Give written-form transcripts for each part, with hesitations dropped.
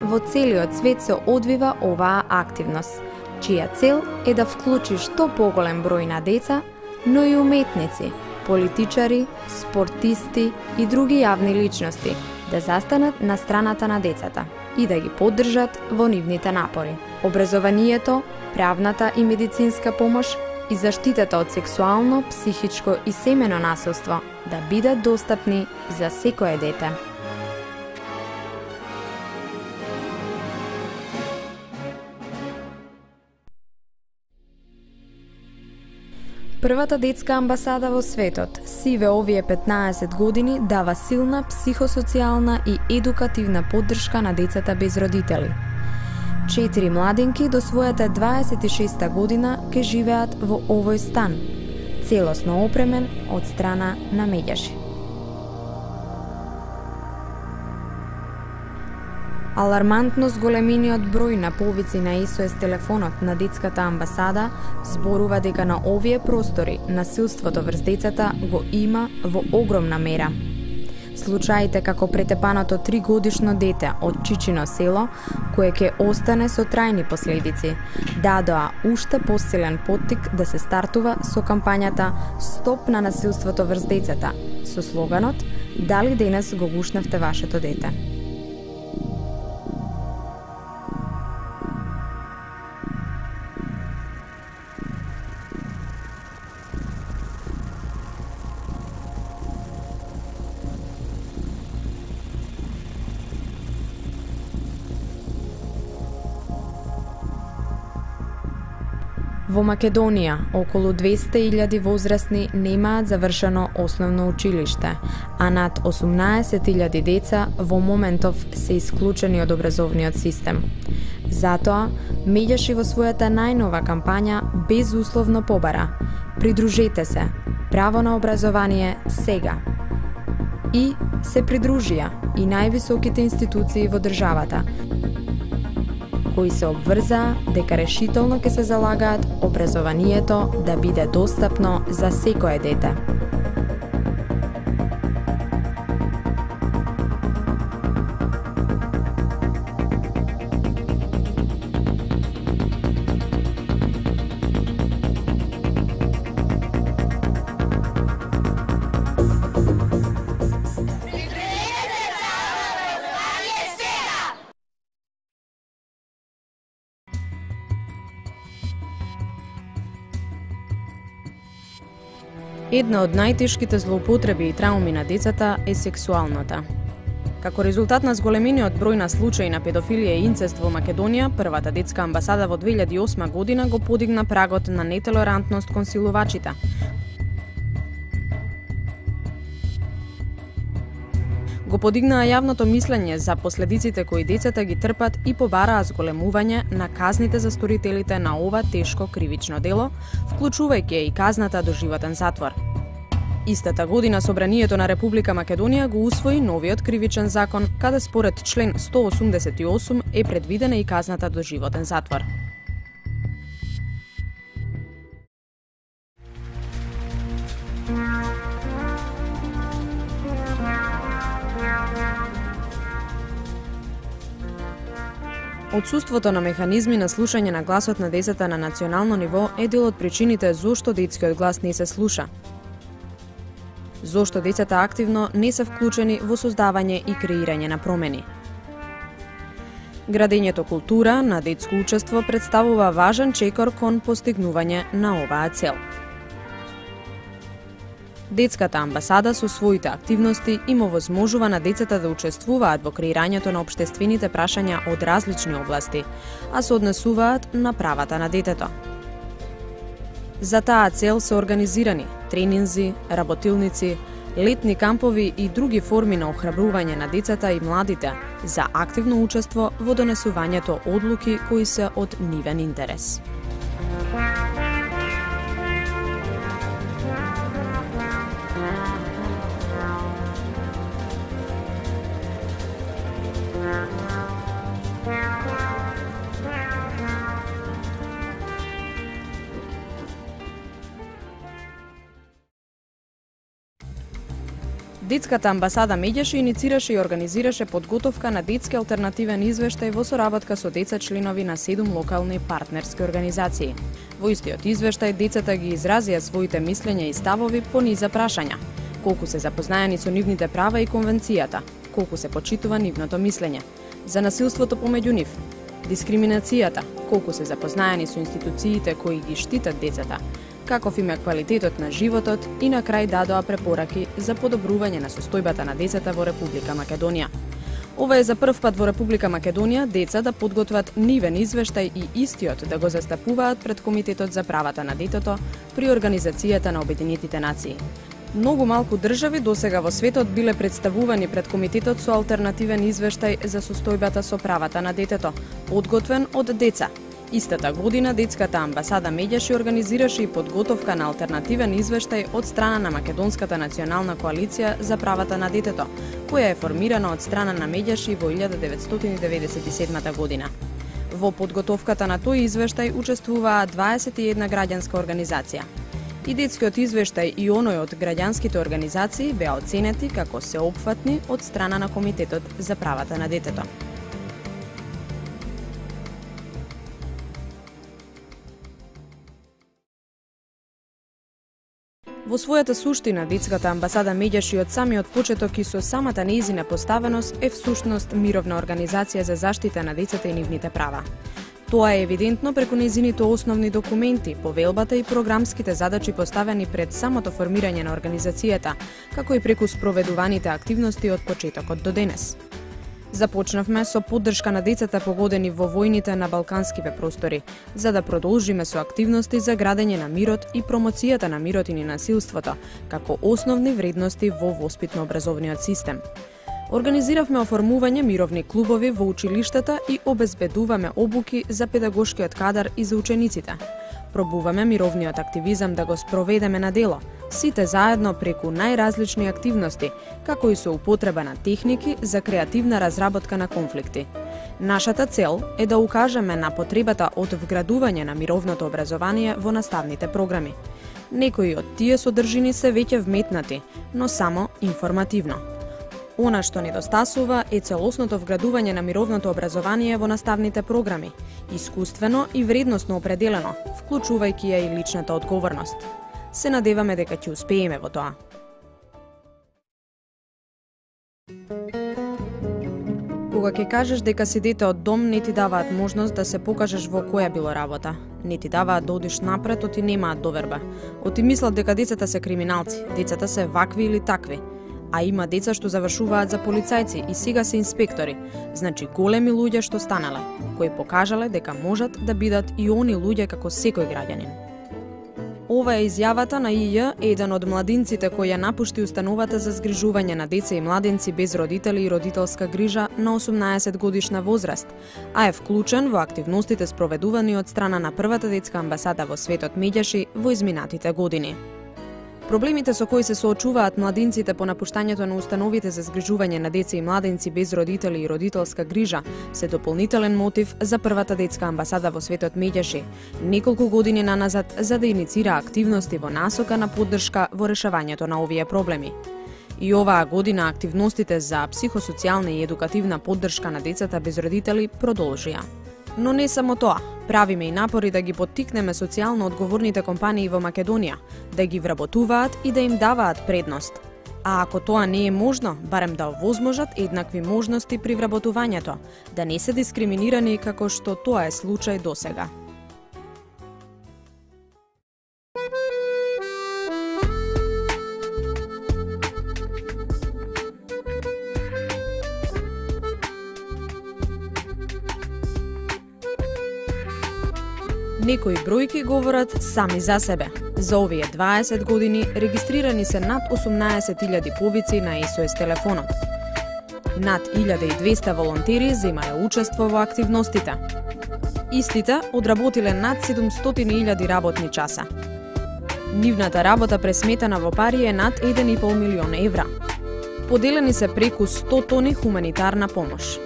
во целиот свет се одвива оваа активност, чија цел е да вклучи што поголем број на деца, но и уметници, политичари, спортисти и други јавни личности да застанат на страната на децата и да ги поддржат во нивните напори. Образованието, правната и медицинска помош и заштитата од сексуално, психичко и семено насилство да бидат достапни за секое дете. Првата детска амбасада во светот, сиве овие 15 години, дава силна психосоцијална и едукативна поддршка на децата без родители. 4 младинки до својата 26 година ке живеат во овој стан, целосно опремен од страна на Меѓаши. Алармантно зголемениот број на повици на СОС телефонот на детската амбасада зборува дека на овие простори насилството врз децата го има во огромна мера. Случаите како претепаното 3-годишно дете од Чичино село, кое ќе остане со трајни последици, дадоа уште посилен поттик да се стартува со кампањата Стоп на насилството врз децата, со слоганот Дали денес го гушнавте вашето дете? Во Македонија, околу 200.000 возрастни немаат завршено основно училиште, а над 18.000 деца во моментов се исклучени од образовниот систем. Затоа, Меѓаши во својата најнова кампања безусловно побара: придружете се, право на образование сега. И се придружија и највисоките институции во државата, кои се обврзаа дека решително ќе се залагаат образованието да биде достапно за секое дете. Една од најтешките злоупотреби и трауми на децата е сексуалната. Како резултат на зголемениот број на случаи на педофилија и инцест во Македонија, првата детска амбасада во 2008 година го подигна прагот на нетолерантност кон силувачите. Го подигнаа јавното мислење за последиците кои децата ги трпат и побараа зголемување на казните за сторителите на ова тешко кривично дело, вклучувајќи и казната доживотен затвор. Истата година Собранието на Република Македонија го усвои новиот кривичен закон, каде според член 188 е предвидена и казната доживотен затвор. Отсуството на механизми на слушање на гласот на децата на национално ниво е дел од причините зошто детскиот глас не се слуша. Зошто децата активно не се вклучени во создавање и креирање на промени. Градењето култура на детско учество представува важен чекор кон постигнување на оваа цел. Детската амбасада со своите активности им овозможува на децата да учествуваат во креирањето на општествените прашања од различни области, а се однесуваат на правата на детето. За таа цел се организирани тренинзи, работилници, летни кампови и други форми на охрабрување на децата и младите за активно учество во донесувањето одлуки кои се од нивен интерес. Детската амбасада Медјаши иницираше и организираше подготовка на детски алтернативен извештај во соработка со деца членови на 7 локални партнерски организации. Во истиот извештај децата ги изразија своите мислења и ставови по низа прашања: колку се запознаени со нивните права и конвенцијата, колку се почитува нивното мислење, за насилството помеѓу нив, дискриминацијата, колку се запознаени со институциите кои ги штитат децата, каков им е квалитетот на животот и на крај дадоа препораки за подобрување на состојбата на децата во Република Македонија. Ова е за прв пат во Република Македонија деца да подготват нивен извештај и истиот да го застапуваат пред Комитетот за правата на детето при Организацијата на Обединетите нации. Многу малку држави досега во светот биле представувани пред Комитетот со алтернативен извештај за состојбата со правата на детето, подготвен од деца. Истата година Детската амбасада Медјаши организираше и подготовка на алтернативен извештај од страна на Македонската национална коалиција за правата на детето, која е формирана од страна на Медјаши во 1997 година. Во подготовката на тој извештај учествуваа 21 граѓанска организација. И детскиот извештај и оној од граѓанските организации беа оценети како сеопфатни од страна на Комитетот за правата на детето. Во својата суштина, Детската амбасада Медјаши од самиот почеток и со самата нејзина поставеност е всушност мировна организација за заштита на децата и нивните права. Тоа е евидентно преку нејзините основни документи, повелбата и програмските задачи поставени пред самото формирање на организацијата, како и преку спроведуваните активности од почетокот до денес. Започнавме со поддршка на децата погодени во војните на балканскиве простори, за да продолжиме со активности за градење на мирот и промоцијата на мирот и насилството, како основни вредности во воспитно-образовниот систем. Организиравме оформување мировни клубови во училиштата и обезбедуваме обуки за педагошкиот кадар и за учениците. Пробуваме мировниот активизам да го спроведеме на дело, сите заедно преку најразлични активности, како и со употреба на техники за креативна разработка на конфликти. Нашата цел е да укажеме на потребата од вградување на мировното образование во наставните програми. Некои од тие содржини се веќе вметнати, но само информативно. Она што недостасува е целосното вградување на мировното образование во наставните програми, искуствено и вредносно определено, вклучувајќи ја и личната одговорност. Се надеваме дека ќе успееме во тоа. Кога ќе кажеш дека си дете од дом, не ти даваат можност да се покажеш во која било работа. Не ти даваат да одиш напред, оти немаат доверба. Оти мислат дека децата се криминалци, децата се вакви или такви. А има деца што завршуваат за полицајци и сега се инспектори, значи големи луѓе што станале, кои покажале дека можат да бидат и они луѓе како секој граѓанин. Ова е изјавата на ИЈ, еден од младинците кој ја напушти установата за згрижување на деца и младенци без родители и родителска грижа на 18 годишна возраст, а е вклучен во активностите спроведувани од страна на првата детска амбасада во светот Медјаши во изминатите години. Проблемите со кои се соочуваат младинците по напуштањето на установите за згрижување на деца и младенци без родители и родителска грижа се дополнителен мотив за првата детска амбасада во светот Медјаши, неколку години наназад за да иницира активности во насока на поддршка во решавањето на овие проблеми. И оваа година активностите за психосоцијална и едукативна поддршка на децата без родители продолжија. Но не само тоа, правиме и напори да ги поттикнеме социјално одговорните компании во Македонија, да ги вработуваат и да им даваат предност. А ако тоа не е можно, барем да овозможат еднакви можности при вработувањето, да не се дискриминирани како што тоа е случај досега. Некои бројки говорат сами за себе. За овие 20 години регистрирани се над 18.000 повици на SOS телефонот. Над 1200 волонтери земале учество во активностите. Истите одработиле над 700.000 работни часа. Нивната работа пресметена во пари е над 1,5 милион евра. Поделени се преку 100 тони хуманитарна помош.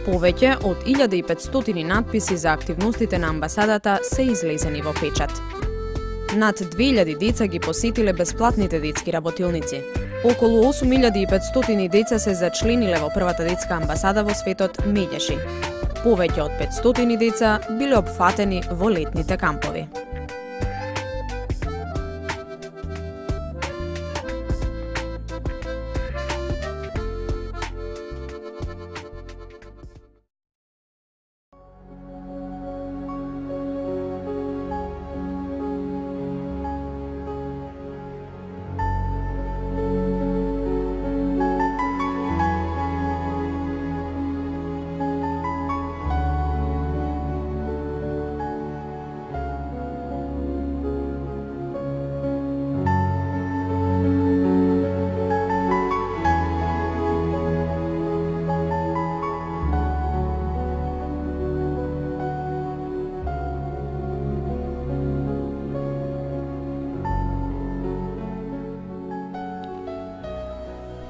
Повеќе од 1500 надписи за активностите на амбасадата се излезени во печат. Над 2000 деца ги посетиле бесплатните детски работилници. Околу 8500 деца се зачлениле во првата детска амбасада во светот Медјаши. Повеќе од 500 деца биле опфатени во летните кампови.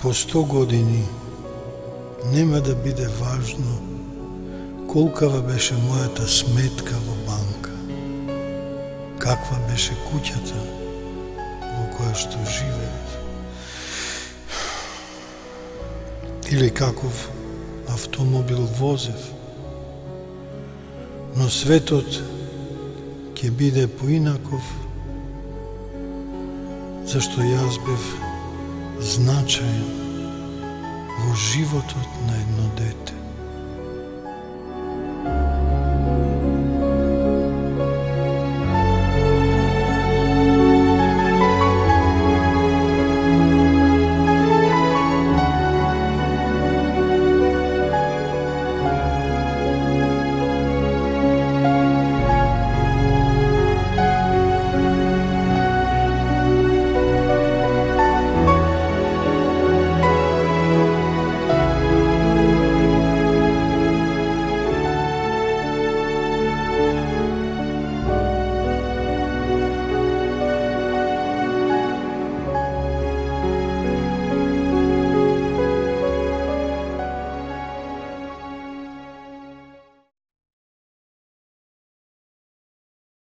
По 100 години нема да биде важно колкава беше мојата сметка во банка, каква беше куќата во која што живеев, или каков автомобил возев, но светот ќе биде поинаков, зашто јас бев значаен во животот на едно дете.